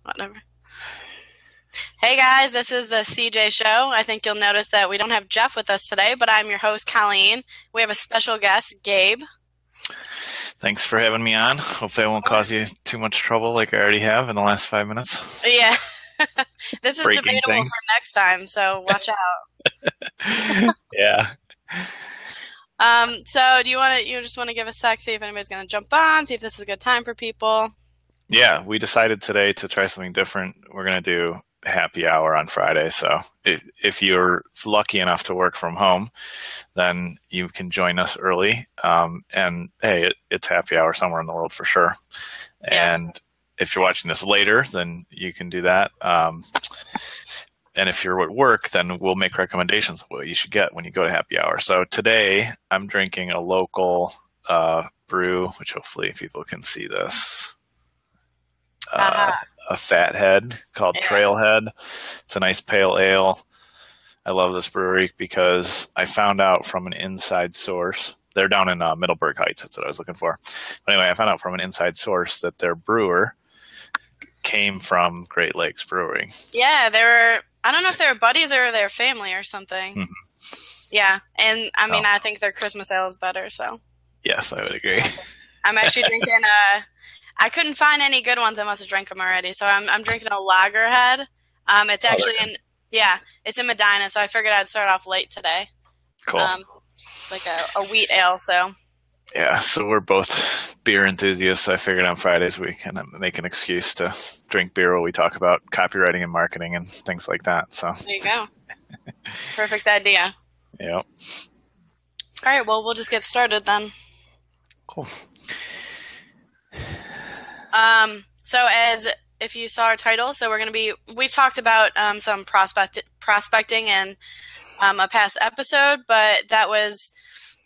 Whatever. Hey guys, this is the CJ Show. I think you'll notice that we don't have Jeff with us today, but I'm your host, Colleen. We have a special guest, Gabe. Thanks for having me on. Hopefully I won't cause you too much trouble like I already have in the last 5 minutes. Yeah. This is Breaking debatable things. for next time, so watch out. Yeah. So you just want to give a sec, see if anybody's going to jump on, see if this is a good time for people? Yeah, we decided today to try something different. We're going to do happy hour on Friday. So if you're lucky enough to work from home, then you can join us early. And hey, it's happy hour somewhere in the world for sure. Yeah. And if you're watching this later, then you can do that. And if you're at work, then we'll make recommendations of what you should get when you go to happy hour. So today I'm drinking a local brew, which hopefully people can see this. A fat head called Trailhead. It's a nice pale ale. I love this brewery because I found out from an inside source. They're down in Middleburg Heights. That's what I was looking for. But anyway, I found out from an inside source that their brewer came from Great Lakes Brewing. Yeah, I don't know if they were buddies or their family or something. Mm-hmm. Yeah, and I mean, I think their Christmas ale is better, so. Yes, I would agree. I'm actually drinking I couldn't find any good ones. I must have drank them already. So I'm drinking a Lagerhead. It's actually it's in Medina. So I figured I'd start off late today. Cool. Like a wheat ale. So. Yeah. So we're both beer enthusiasts. So I figured on Fridays we can make an excuse to drink beer while we talk about copywriting and marketing and things like that. So there you go. Perfect idea. Yep. All right. Well, we'll just get started then. Cool. So if you saw our title, so we've talked about some prospecting in a past episode, but that was,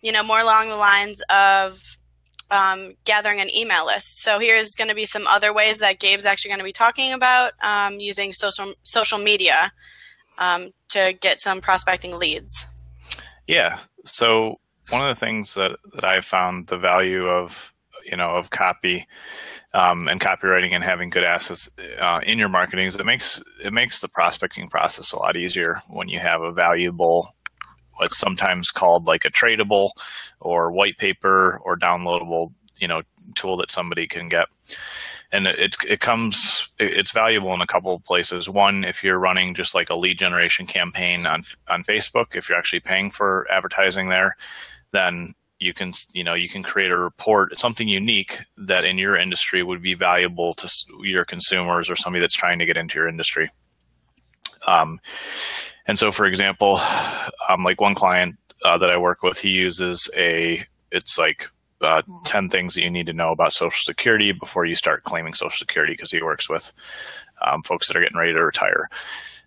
more along the lines of gathering an email list. So here's going to be some other ways that Gabe's actually going to be talking about using social media to get some prospecting leads. Yeah. So one of the things that I found the value of copy and copywriting and having good assets in your marketing is it makes the prospecting process a lot easier when you have a valuable, what's sometimes called like a tradable or white paper or downloadable, tool that somebody can get. And it's valuable in a couple of places. One, if you're running just like a lead generation campaign on Facebook, if you're actually paying for advertising there, then you can create a report, something unique that in your industry would be valuable to your consumers or somebody that's trying to get into your industry. And so, for example, like one client that I work with, he uses 10 things that you need to know about Social Security before you start claiming Social Security, because he works with folks that are getting ready to retire.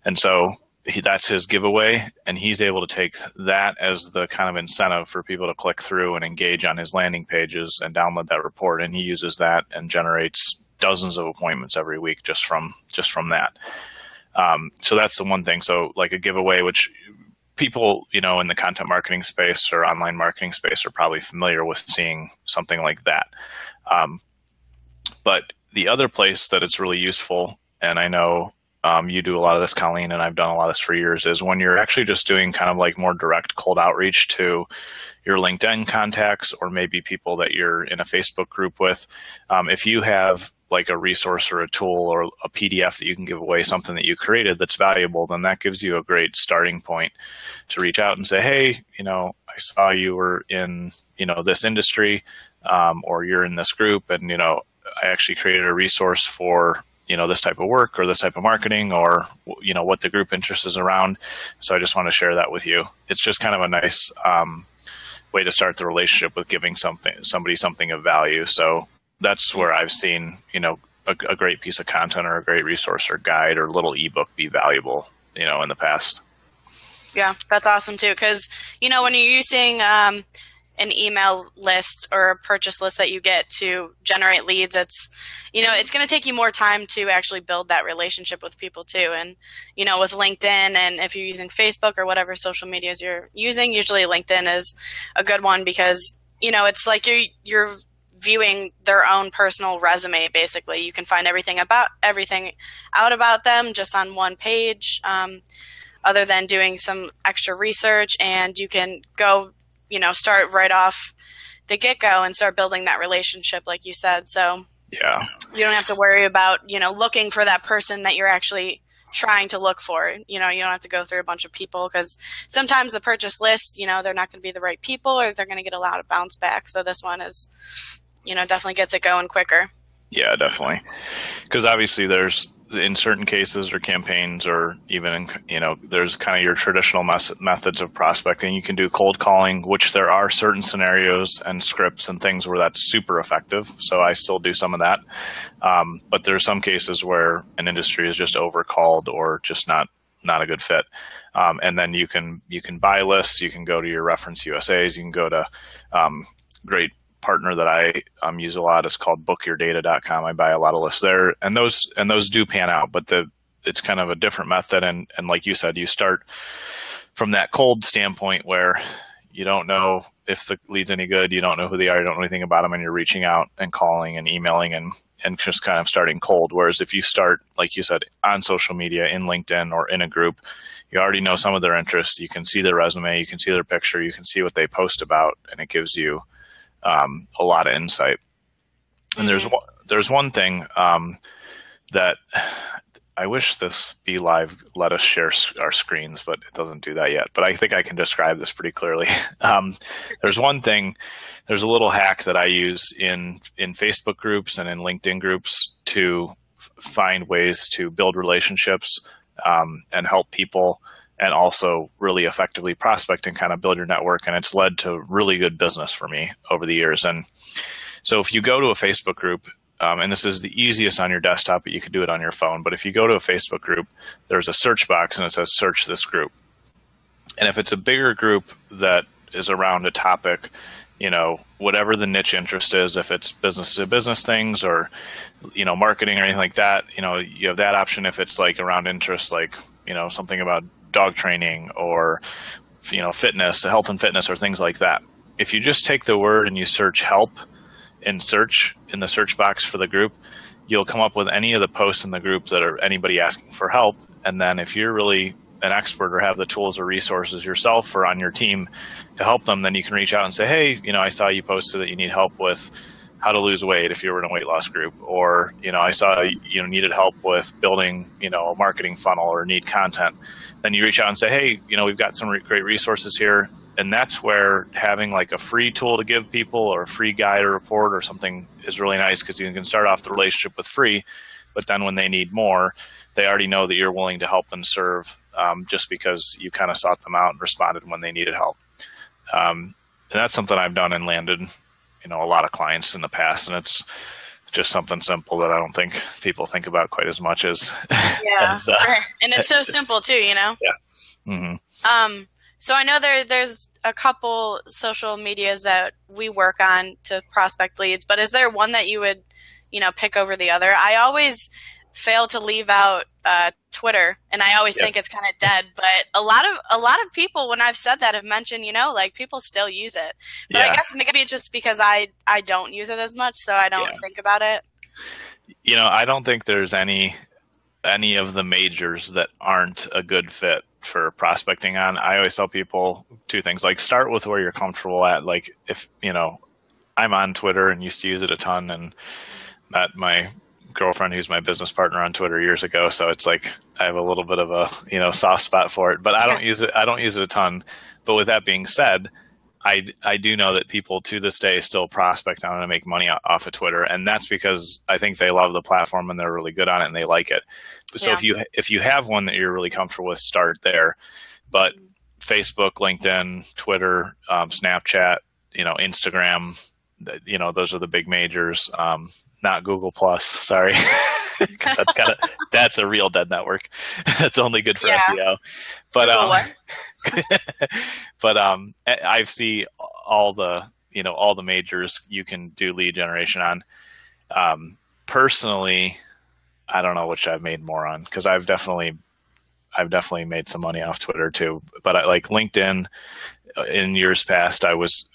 And so that's his giveaway, and he's able to take that as the kind of incentive for people to click through and engage on his landing pages and download that report. And he uses that and generates dozens of appointments every week just from that. So that's the one thing. So like a giveaway, which people, in the content marketing space or online marketing space are probably familiar with seeing something like that. But the other place that it's really useful, and I know you do a lot of this, Colleen, and I've done a lot of this for years, is when you're actually just doing kind of like more direct cold outreach to your LinkedIn contacts or maybe people that you're in a Facebook group with. If you have like a resource or a tool or a PDF that you can give away, something that you created that's valuable, then that gives you a great starting point to reach out and say, hey, I saw you were in, this industry, or you're in this group, and, I actually created a resource for, this type of work or this type of marketing, or, what the group interest is around. So I just want to share that with you. It's just kind of a nice way to start the relationship with giving somebody something of value. So that's where I've seen, a great piece of content or a great resource or guide or little ebook be valuable, in the past. Yeah, that's awesome too. Because, when you're using an email list or a purchase list that you get to generate leads, it's going to take you more time to actually build that relationship with people too. And, with LinkedIn, and if you're using Facebook or whatever social medias you're using, usually LinkedIn is a good one because, it's like you're viewing their own personal resume. Basically, you can find everything out about them just on one page, other than doing some extra research, and you can go, start right off the get-go and start building that relationship, like you said. So yeah, you don't have to worry about, looking for that person that you're actually trying to look for. You don't have to go through a bunch of people, because sometimes the purchase list, they're not going to be the right people, or they're going to get a lot of bounce back. So this one is, definitely gets it going quicker. Yeah, definitely. Because obviously there's, in certain cases or campaigns, or even there's kind of your traditional methods of prospecting. You can do cold calling, which there are certain scenarios and scripts and things where that's super effective. So I still do some of that. But there's some cases where an industry is just overcalled or just not a good fit. And then you can buy lists. You can go to your reference USAs. You can go to great partner that I use a lot is called bookyourdata.com. I buy a lot of lists there, and those do pan out, but it's kind of a different method. And like you said, you start from that cold standpoint where you don't know if the lead's any good, you don't know who they are, you don't know anything about them, and you're reaching out and calling and emailing and just kind of starting cold. Whereas if you start, like you said, on social media, in LinkedIn or in a group, you already know some of their interests. You can see their resume, you can see their picture, you can see what they post about, and it gives you a lot of insight. And there's one thing that I wish this Be Live let us share our screens, but it doesn't do that yet. But I think I can describe this pretty clearly. There's one thing, there's a little hack that I use in Facebook groups and in LinkedIn groups to find ways to build relationships and help people, and also really effectively prospect and kind of build your network. And it's led to really good business for me over the years. And so if you go to a Facebook group, and this is the easiest on your desktop, but you can do it on your phone. But if you go to a Facebook group, there's a search box and it says search this group. And if it's a bigger group that is around a topic, whatever the niche interest is, if it's business to business things or, marketing or anything like that, you have that option. If it's like around interests, like, something about dog training or, fitness, health and fitness or things like that. If you just take the word and you search help and search in the search box for the group, you'll come up with any of the posts in the group that are anybody asking for help. And then if you're really an expert or have the tools or resources yourself or on your team to help them, then you can reach out and say, hey, I saw you posted that you need help with how to lose weight if you were in a weight loss group, or, I saw you needed help with building, a marketing funnel or need content. Then you reach out and say, hey, we've got some great resources here. And that's where having like a free tool to give people or a free guide or report or something is really nice, because you can start off the relationship with free, but then when they need more, they already know that you're willing to help them serve, just because you kind of sought them out and responded when they needed help. And that's something I've done and landed, a lot of clients in the past, and it's just something simple that I don't think people think about quite as much as. Yeah, and it's so simple too, Yeah. Mm-hmm. So I know there's a couple social medias that we work on to prospect leads, but is there one that you would, pick over the other? I always fail to leave out Twitter, and I always think it's kind of dead. But a lot of people, when I've said that, have mentioned, like people still use it. But I guess maybe it's just because I don't use it as much, so I don't think about it. I don't think there's any of the majors that aren't a good fit for prospecting on. I always tell people two things, like start with where you're comfortable at. Like if, I'm on Twitter and used to use it a ton, and met my girlfriend who's my business partner on Twitter years ago. So it's like, I have a little bit of a, soft spot for it, but I don't use it. I don't use it a ton. But with that being said, I do know that people to this day still prospect on it and make money off of Twitter. And that's because I think they love the platform and they're really good on it and they like it. So if you have one that you're really comfortable with, start there. But Facebook, LinkedIn, Twitter, Snapchat, Instagram, those are the big majors. Not Google Plus, sorry, because that's a real dead network. That's only good for SEO. But I see all the majors you can do lead generation on. Personally, I don't know which I've made more on, because I've I've definitely made some money off Twitter too. But like LinkedIn, in years past, I was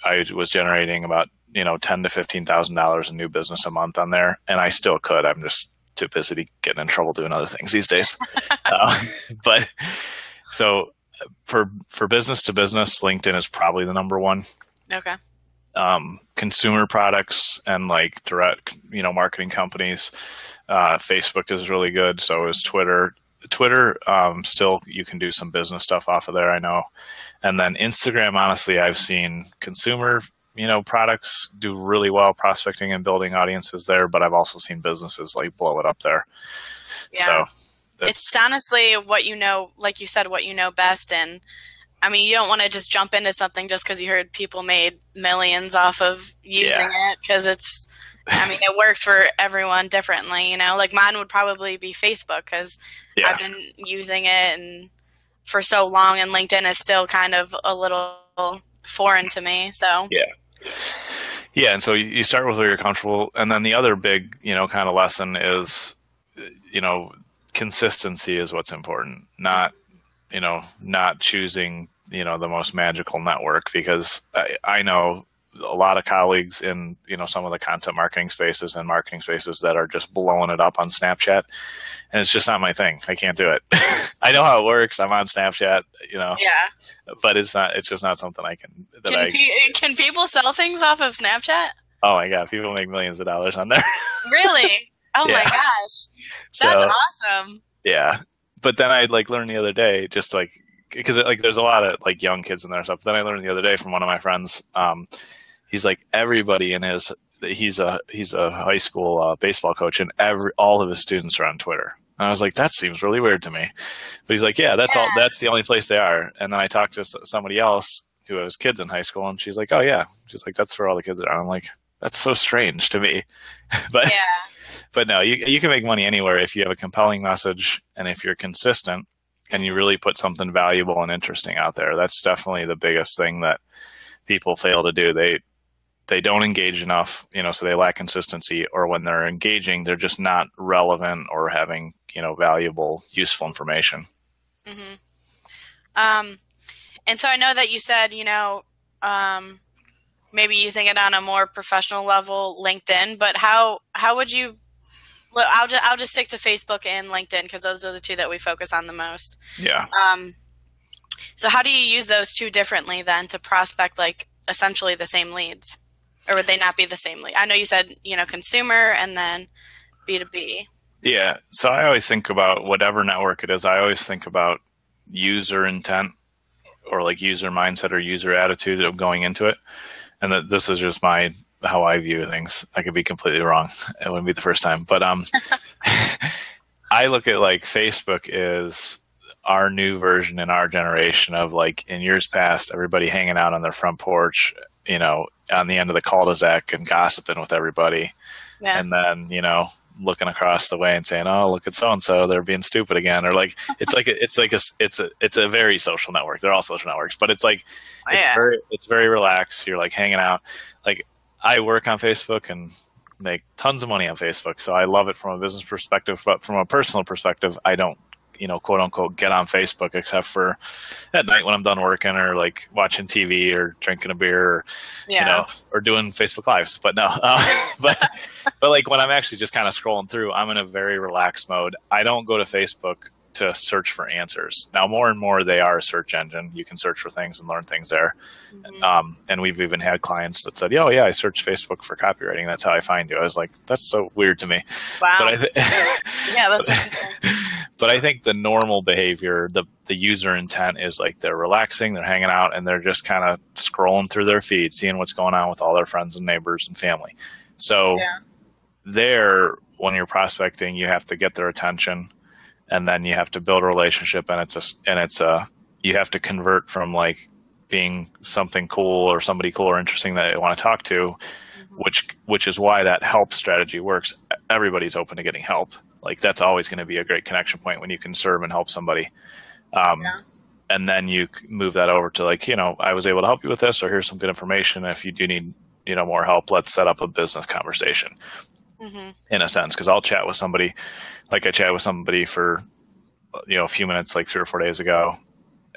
generating about $10,000 to $15,000 in new business a month on there, and I still could. I'm just too busy getting in trouble doing other things these days. But so for business to business, LinkedIn is probably the number one. Okay. Consumer products and like direct, marketing companies, Facebook is really good. So is Twitter. Still, you can do some business stuff off of there, I know. And then Instagram, honestly, I've seen consumer, products do really well prospecting and building audiences there, but I've also seen businesses like blow it up there. Yeah. So it's honestly what like you said, what you know best. And I mean, you don't want to just jump into something just because you heard people made millions off of using it, because it works for everyone differently, like mine would probably be Facebook, because I've been using it and for so long, and LinkedIn is still kind of a little foreign to me. So yeah. And so you start with where you're comfortable. And then the other big, kind of lesson is, consistency is what's important, not choosing, the most magical network, because I know a lot of colleagues in, some of the content marketing spaces and marketing spaces that are just blowing it up on Snapchat. And it's just not my thing. I can't do it. I know how it works. I'm on Snapchat, but it's just not something I can. Can people sell things off of Snapchat? Oh my God. People make millions of dollars on there. Really? Oh my gosh. That's awesome. Yeah. But then I learned the other day, just because there's a lot of young kids in there and stuff. Then I learned the other day from one of my friends, he's like, everybody he's a high school baseball coach, and all of his students are on Twitter. And I was like, that seems really weird to me. But he's like, that's the only place they are. And then I talked to somebody else who has kids in high school, and she's like, oh yeah. She's like, that's where all the kids are. I'm like, that's so strange to me. But no, you can make money anywhere if you have a compelling message and if you're consistent and you really put something valuable and interesting out there. That's definitely the biggest thing that people fail to do. They don't engage enough, so they lack consistency, or when they're engaging, they're just not relevant or having, valuable, useful information. Mm-hmm. And so I know that you said, maybe using it on a more professional level, LinkedIn, but how would you, I'll just stick to Facebook and LinkedIn, because those are the two that we focus on the most. Yeah. So how do you use those two differently then to prospect essentially the same leads? Or would they not be the same lead? I know you said, consumer and then B2B. Yeah. So I always think about whatever network it is, I always think about user intent, or user mindset or user attitude of going into it. And this is just how I view things. I could be completely wrong. It wouldn't be the first time. But I look at Facebook is our new version in our generation of in years past, everybody hanging out on their front porch, on the end of the cul-de-sac and gossiping with everybody. Yeah. And then, looking across the way and saying, oh, look at so-and-so, they're being stupid again. Or it's a very social network. They're all social networks, but it's very relaxed. You're hanging out. I work on Facebook and make tons of money on Facebook. So I love it from a business perspective, but from a personal perspective, I don't, quote unquote, get on Facebook except for at night when I'm done working, or watching TV or drinking a beer, or, or doing Facebook Lives. But no, but when I'm actually just kind of scrolling through, I'm in a very relaxed mode. I don't go to Facebook to search for answers. Now, more and more, they are a search engine. You can search for things and learn things there. Mm-hmm. And we've even had clients that said, oh, yeah, I searched Facebook for copywriting. That's how I find you. I was like, that's so weird to me. Wow. But yeah, that's interesting. But I think the normal behavior, the user intent is they're relaxing, they're hanging out, and they're just kind of scrolling through their feed, seeing what's going on with all their friends and neighbors and family. So there, when you're prospecting, you have to get their attention. And then you have to build a relationship, and you have to convert from being something cool or somebody cool or interesting that you want to talk to, mm-hmm. which is why that help strategy works. Everybody's open to getting help. That's always going to be a great connection point when you can serve and help somebody. And then you move that over to I was able to help you with this, or here's some good information. If you do need, more help, let's set up a business conversation. Mm-hmm. In a sense, because I'll chat with somebody, I chat with somebody for a few minutes, like 3 or 4 days ago.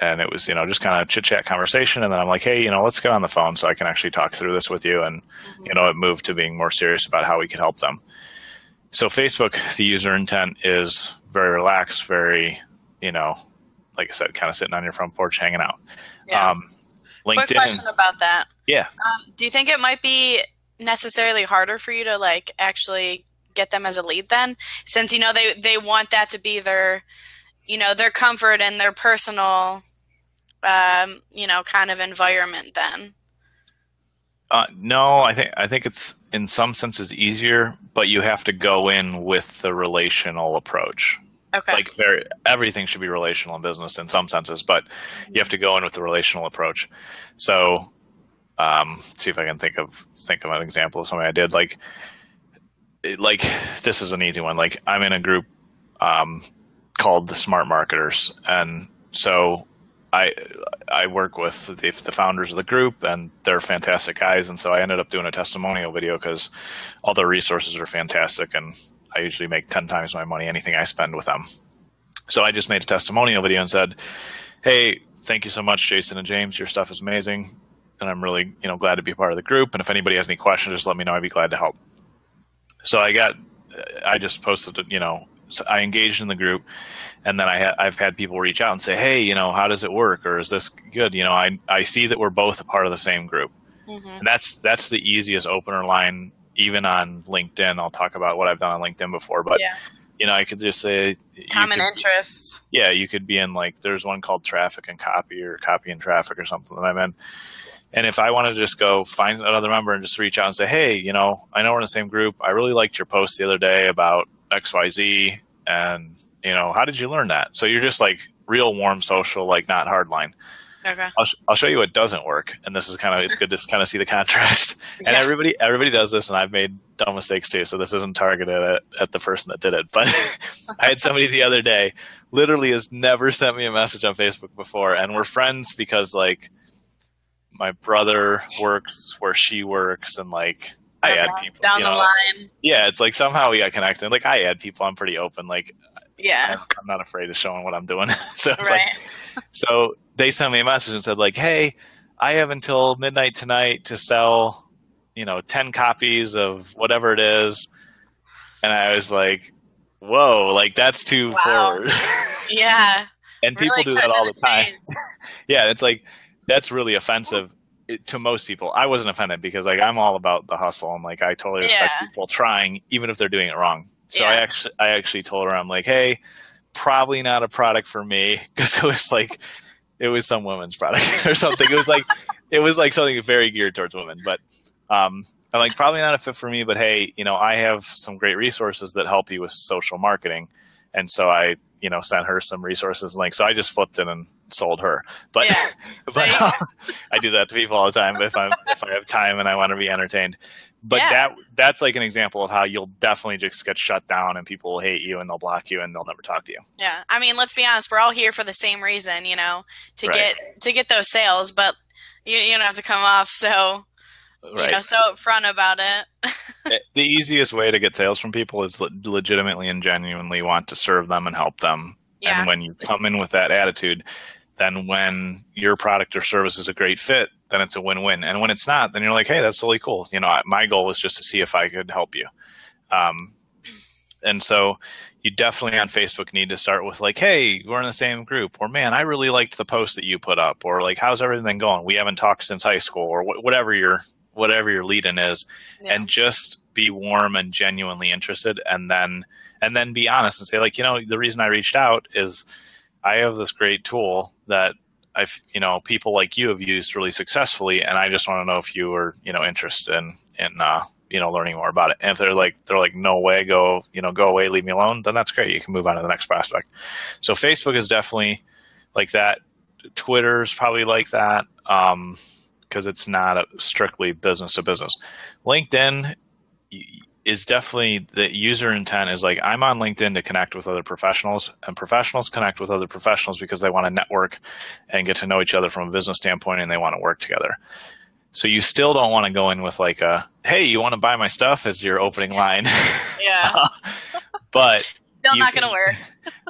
And it was, just kind of chit chat conversation. And then I'm like, hey, let's get on the phone so I can actually talk through this with you. And, it moved to being more serious about how we could help them. So Facebook, the user intent is very relaxed, very, like I said, kind of sitting on your front porch, hanging out. Yeah. LinkedIn. Quick question about that. Yeah. Do you think it might be necessarily harder for you to like actually get them as a lead then, since, they want that to be their, their comfort and their personal, kind of environment then? No, I think it's in some senses easier, but you have to go in with the relational approach. Okay. Like everything should be relational in business in some senses, but you have to go in with the relational approach. So, see if I can think of an example of something I did. Like this is an easy one. Like I'm in a group called the Smart Marketers, and so I work with the founders of the group, and they're fantastic guys. And so I ended up doing a testimonial video because all their resources are fantastic, and I usually make 10 times my money anything I spend with them. So I just made a testimonial video and said, hey, thank you so much, Jason and James. Your stuff is amazing, and I'm really glad to be a part of the group. And if anybody has any questions, just let me know. I'd be glad to help. So I just posted, so I engaged in the group, and then I've had people reach out and say, hey, how does it work? Or is this good? I see that we're both a part of the same group. Mm-hmm. And that's the easiest opener line, even on LinkedIn. I'll talk about what I've done on LinkedIn before, but I could just say common interests. Yeah. You could be in there's one called traffic and copy, or copy and traffic, or something that I'm in. And if I want to just go find another member and just reach out and say, hey, I know we're in the same group. I really liked your post the other day about XYZ. And, how did you learn that? So you're just real warm social, not hardline. Okay. I'll show you what doesn't work. And this is it's good to kind of see the contrast. And everybody does this, and I've made dumb mistakes too. So this isn't targeted at the person that did it. But I had somebody the other day literally has never sent me a message on Facebook before. And we're friends because my brother works where she works, and I add people down the line. Yeah, it's somehow we got connected. I add people. I'm pretty open. I'm not afraid of showing what I'm doing. So it's so they sent me a message and said hey, I have until midnight tonight to sell, 10 copies of whatever it is. And I was like, whoa, that's too forward. Yeah. And people do that all the time. Yeah, it's that's really offensive to most people. I wasn't offended because I'm all about the hustle, and I totally respect people trying, even if they're doing it wrong. So I actually told her, I'm hey, probably not a product for me, because it was some women's product or something. It was something very geared towards women, but I'm probably not a fit for me, but hey, I have some great resources that help you with social marketing. And so I sent her some resources, so I just flipped it and sold her. But I do that to people all the time. But if I have time and I want to be entertained, but that's an example of how you'll definitely just get shut down, and people will hate you, and they'll block you, and they'll never talk to you. Yeah, I mean, let's be honest. We're all here for the same reason, to get those sales. But you don't have to come off so so upfront about it. The easiest way to get sales from people is legitimately and genuinely want to serve them and help them. Yeah. And when you come in with that attitude, then when your product or service is a great fit, then it's a win-win. And when it's not, then you're like, hey, that's totally cool. My goal was just to see if I could help you. And so you definitely on Facebook need to start with hey, we're in the same group, or man, I really liked the post that you put up, or how's everything going? We haven't talked since high school, or whatever your lead-in is, and just be warm and genuinely interested, and then be honest and say the reason I reached out is I have this great tool that I've people like you have used really successfully, and I just want to know if you are interested in learning more about it. And if they're like no way, go away, leave me alone, then that's great. You can move on to the next prospect. So Facebook is definitely like that. Twitter's probably like that. Because it's not strictly business to business. LinkedIn is definitely, the user intent is I'm on LinkedIn to connect with other professionals, and professionals connect with other professionals because they want to network and get to know each other from a business standpoint, and they want to work together. So you still don't want to go in with hey, you want to buy my stuff as your opening line. Yeah. But still not going to work.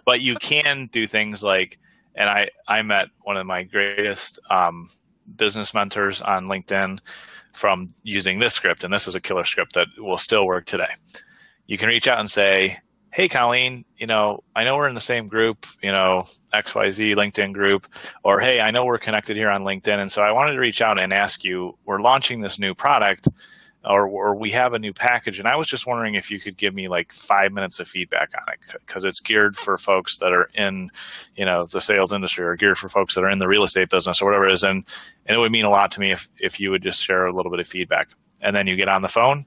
But you can do things like, and I met one of my greatest business mentors on LinkedIn from using this script, and this is a killer script that will still work today. You can reach out and say, hey, Colleen, I know we're in the same group, XYZ LinkedIn group, or hey, I know we're connected here on LinkedIn. And so I wanted to reach out and ask you, we're launching this new product or we have a new package. And I was just wondering if you could give me like 5 minutes of feedback on it, because it's geared for folks that are in, the sales industry, or geared for folks that are in the real estate business or whatever it is. And it would mean a lot to me if you would just share a little bit of feedback. And then you get on the phone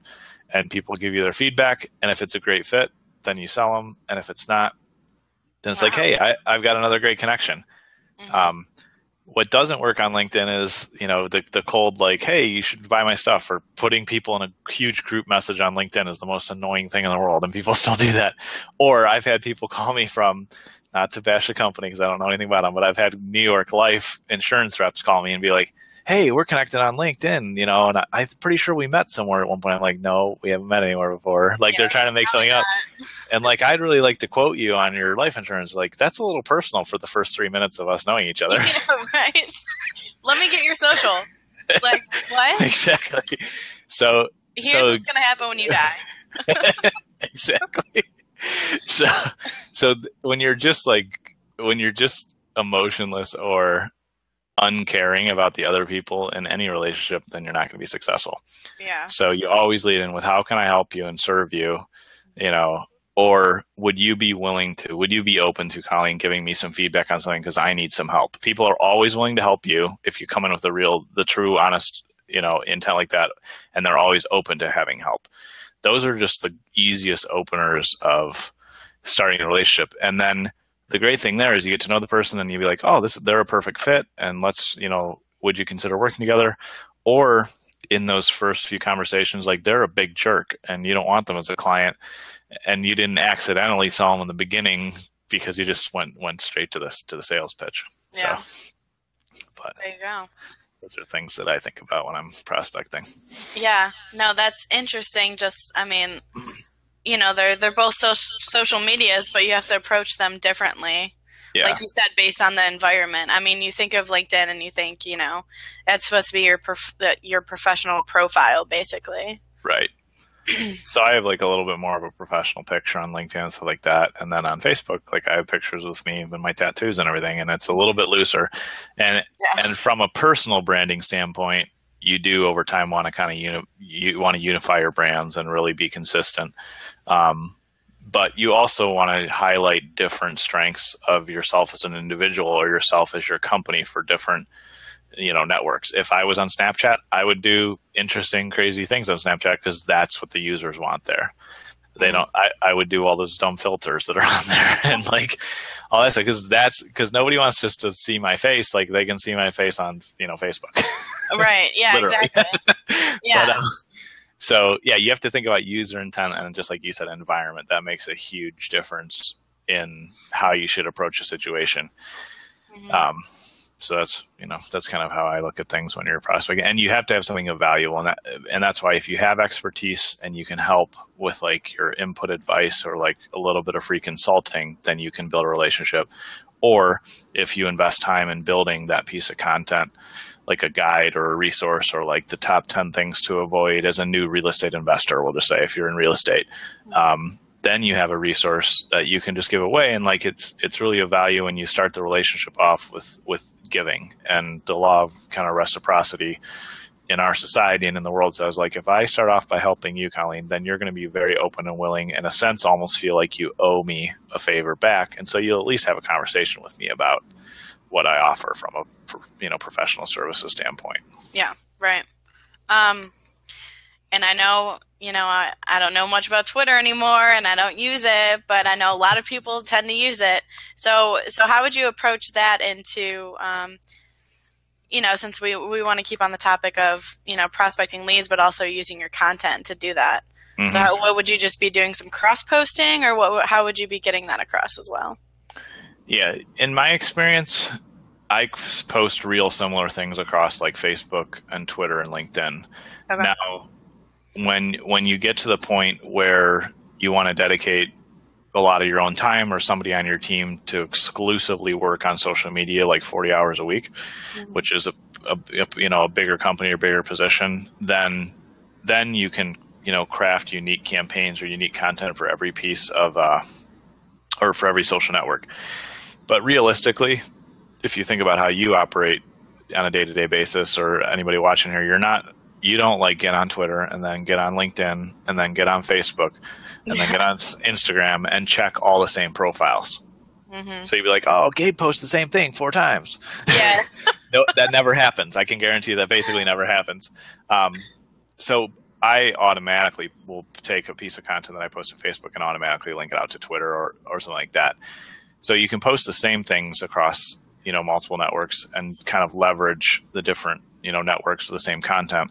and people give you their feedback. And if it's a great fit, then you sell them. And if it's not, then it's like, hey, I've got another great connection. Mm-hmm. What doesn't work on LinkedIn is, the cold, like, hey, you should buy my stuff, or putting people in a huge group message on LinkedIn is the most annoying thing in the world. And people still do that. Or I've had people call me from, not to bash the company because I don't know anything about them, but I've had New York Life insurance reps call me and be like, hey, we're connected on LinkedIn, and I'm pretty sure we met somewhere at one point. I'm like, no, we haven't met anywhere before. Like, they're trying to make something up. And like, I'd really like to quote you on your life insurance. Like, that's a little personal for the first 3 minutes of us knowing each other. Yeah, right. Let me get your social. Like, what? Exactly. So here's what's going to happen when you die. Exactly. So when you're just emotionless or uncaring about the other people in any relationship, then you're not going to be successful. Yeah. So you always lead in with, how can I help you and serve you, or would you be open to, Colleen, giving me some feedback on something because I need some help? People are always willing to help you if you come in with the true, honest, intent like that, and they're always open to having help. Those are just the easiest openers of starting a relationship. And then the great thing there is you get to know the person and you'll be like, oh, they're a perfect fit. And let's, would you consider working together? Or in those first few conversations, like, they're a big jerk and you don't want them as a client, and you didn't accidentally sell them in the beginning because you just went straight to the sales pitch. Yeah. So, but there you go. Those are things that I think about when I'm prospecting. Yeah. No, that's interesting. They're both social medias, but you have to approach them differently. Yeah. Like you said, based on the environment. I mean, you think of LinkedIn and you think, that's supposed to be your professional profile, basically. Right. So I have like a little bit more of a professional picture on LinkedIn and stuff like that. And then on Facebook, like, I have pictures with me and my tattoos and everything, and it's a little bit looser. And from a personal branding standpoint, you do over time want to kind of unify your brands and really be consistent. But you also want to highlight different strengths of yourself as an individual or yourself as your company for different, networks. If I was on Snapchat, I would do interesting, crazy things on Snapchat because that's what the users want there. They don't. I would do all those dumb filters that are on there and like all that stuff because nobody wants just to see my face. Like, they can see my face on Facebook. Right. Yeah. Exactly. Yeah. But, so yeah, you have to think about user intent and, just like you said, environment. That makes a huge difference in how you should approach a situation. Mm-hmm. So that's kind of how I look at things when you're prospecting, and you have to have something of value, and that's why if you have expertise and you can help with like your input advice or like a little bit of free consulting, then you can build a relationship. Or if you invest time in building that piece of content, like a guide or a resource, or like the top 10 things to avoid as a new real estate investor, we'll just say, if you're in real estate, then you have a resource that you can just give away. And like, it's really a value when you start the relationship off with giving. And the law of kind of reciprocity in our society and in the world says, like, if I start off by helping you, Colleen, then you're going to be very open and willing, in a sense, almost feel like you owe me a favor back. And so you'll at least have a conversation with me about what I offer from a professional services standpoint. Yeah, right. And I know, I don't know much about Twitter anymore, and I don't use it, but I know a lot of people tend to use it. So how would you approach that into, since we want to keep on the topic of, prospecting leads, but also using your content to do that. Mm-hmm. So what would you just be doing, some cross-posting, or how would you be getting that across as well? Yeah, in my experience, I post real similar things across like Facebook and Twitter and LinkedIn. Okay. Now, when you get to the point where you want to dedicate a lot of your own time or somebody on your team to exclusively work on social media, like 40 hours a week, which is a bigger company or bigger position, then you can, craft unique campaigns or unique content for every piece of, or for every social network. But realistically, if you think about how you operate on a day-to-day basis, or anybody watching here, you don't like get on Twitter and then get on LinkedIn and then get on Facebook and then get on Instagram and check all the same profiles. So you'd be like, oh, Gabe posts the same thing 4 times. Yeah. No, that never happens. I can guarantee you that basically never happens. So I automatically will take a piece of content that I post on Facebook and automatically link it out to Twitter or something like that. So you can post the same things across, multiple networks and kind of leverage the different, networks for the same content.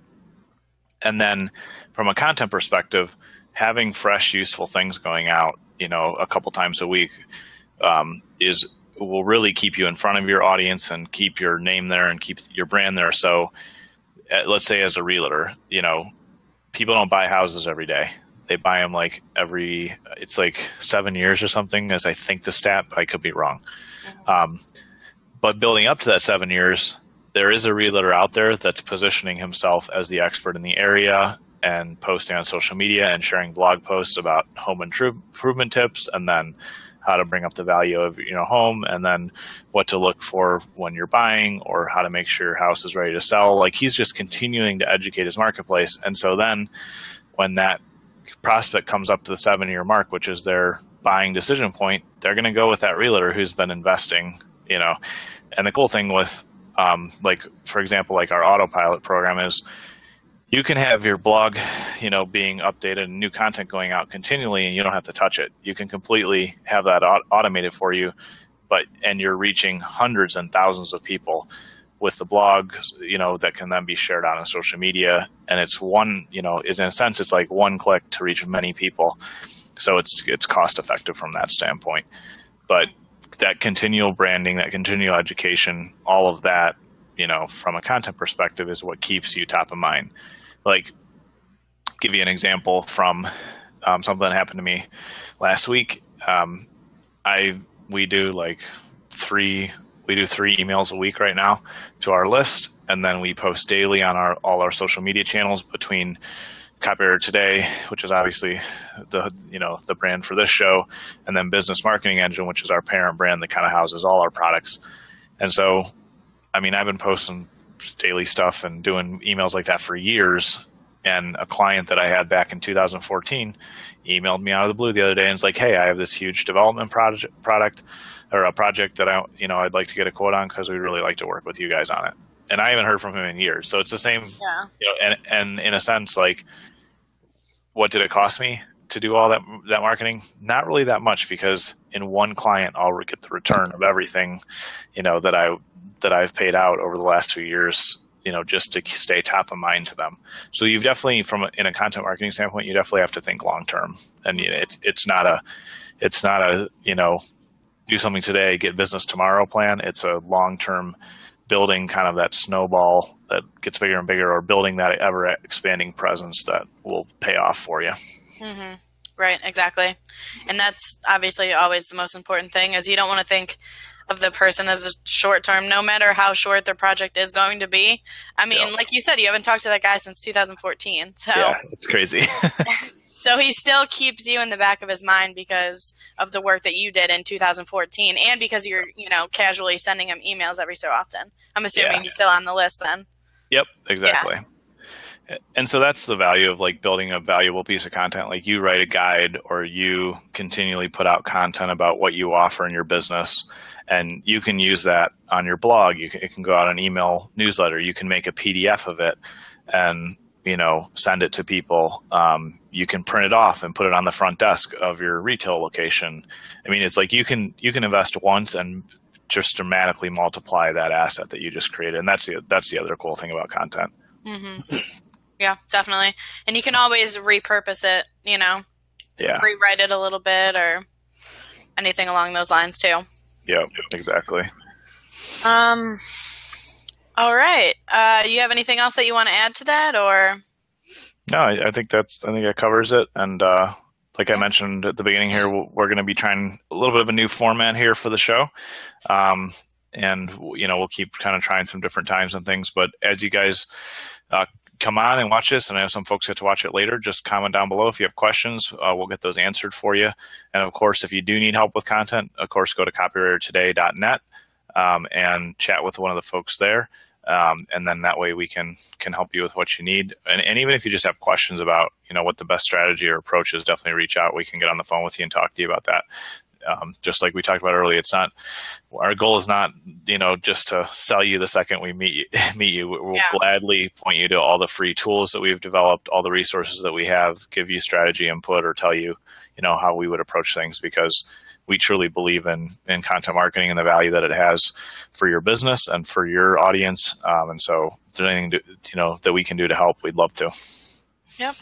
And then from a content perspective, having fresh, useful things going out, a couple times a week will really keep you in front of your audience and keep your name there and keep your brand there. So let's say as a realtor, people don't buy houses every day. They buy them it's like 7 years or something, as I think the stat, but I could be wrong. But building up to that 7 years, there is a realtor out there that's positioning himself as the expert in the area and posting on social media and sharing blog posts about home improvement tips, and then how to bring up the value of your home, and then what to look for when you're buying, or how to make sure your house is ready to sell. Like, he's just continuing to educate his marketplace. And so then when that prospect comes up to the 7-year mark, which is their buying decision point, they're going to go with that realtor who's been investing, And the cool thing with, for example, like our autopilot program is, you can have your blog, being updated and new content going out continually, and you don't have to touch it. You can completely have that automated for you, and you're reaching hundreds and thousands of people with the blog, that can then be shared out on social media. And it's in a sense, it's like one click to reach many people. So it's cost effective from that standpoint. But that continual branding, that continual education, all of that, from a content perspective, is what keeps you top of mind. Like, give you an example from something that happened to me last week. We do 3 emails a week right now to our list, and then we post daily on all our social media channels between Copywriter Today, which is obviously the brand for this show, and then Business Marketing Engine, which is our parent brand that kind of houses all our products. And so, I've been posting daily stuff and doing emails like that for years. And a client that I had back in 2014 emailed me out of the blue the other day and was like, "Hey, I have this huge development project that I'd like to get a quote on, because we'd really like to work with you guys on it." And I haven't heard from him in years. So it's the same, and in a sense, like, what did it cost me to do all that marketing? Not really that much, because in one client, I'll get the return of everything, that I've paid out over the last 2 years, just to stay top of mind to them. So you've definitely, in a content marketing standpoint, you definitely have to think long term. And it's not a do something today, get business tomorrow plan. It's a long term building, kind of that snowball that gets bigger and bigger, or building that ever expanding presence that will pay off for you. Mm-hmm. Right, exactly. And that's obviously always the most important thing, is you don't want to think of the person as a short term, no matter how short their project is going to be. Like you said, you haven't talked to that guy since 2014. So yeah, it's crazy. So he still keeps you in the back of his mind because of the work that you did in 2014, and because you're, casually sending him emails every so often. I'm assuming he's still on the list then. Yep, exactly. Yeah. And so that's the value of building a valuable piece of content. Like, you write a guide, or you continually put out content about what you offer in your business, and you can use that on your blog. It can go out an email newsletter. You can make a PDF of it and send it to people. You can print it off and put it on the front desk of your retail location. It's like you can invest once and just dramatically multiply that asset that you just created. And that's the other cool thing about content. Mm-hmm. Yeah, definitely. And you can always repurpose it, rewrite it a little bit or anything along those lines too. Yeah, exactly. All right. You have anything else that you want to add to that, or? No, I think that covers it. And like I mentioned at the beginning here, we're going to be trying a little bit of a new format here for the show. And, we'll keep kind of trying some different times and things. But as you guys come on and watch this, and I know some folks get to watch it later, just comment down below if you have questions. We'll get those answered for you. And of course, if you do need help with content, of course, go to copywritertoday.net and chat with one of the folks there. And then that way we can help you with what you need. And even if you just have questions about, what the best strategy or approach is, definitely reach out. We can get on the phone with you and talk to you about that. Just like we talked about earlier, our goal is not, just to sell you the second we meet you. We'll gladly point you to all the free tools that we've developed, all the resources that we have, give you strategy input, or tell you, how we would approach things, because we truly believe in content marketing and the value that it has for your business and for your audience. And so if there's anything that we can do to help, we'd love to. Yep.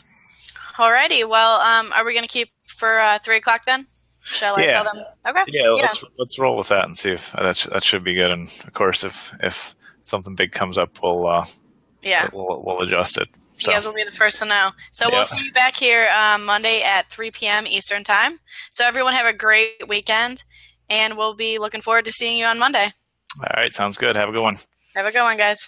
Alrighty. Well, are we going to keep for 3 o'clock then? Shall I tell them? Okay. Yeah, let's roll with that and see if that should be good. And of course, if something big comes up, we'll adjust it. So. You guys will be the first to know. So we'll see you back here Monday at 3 p.m. Eastern time. So everyone have a great weekend, and we'll be looking forward to seeing you on Monday. All right, sounds good. Have a good one. Have a good one, guys.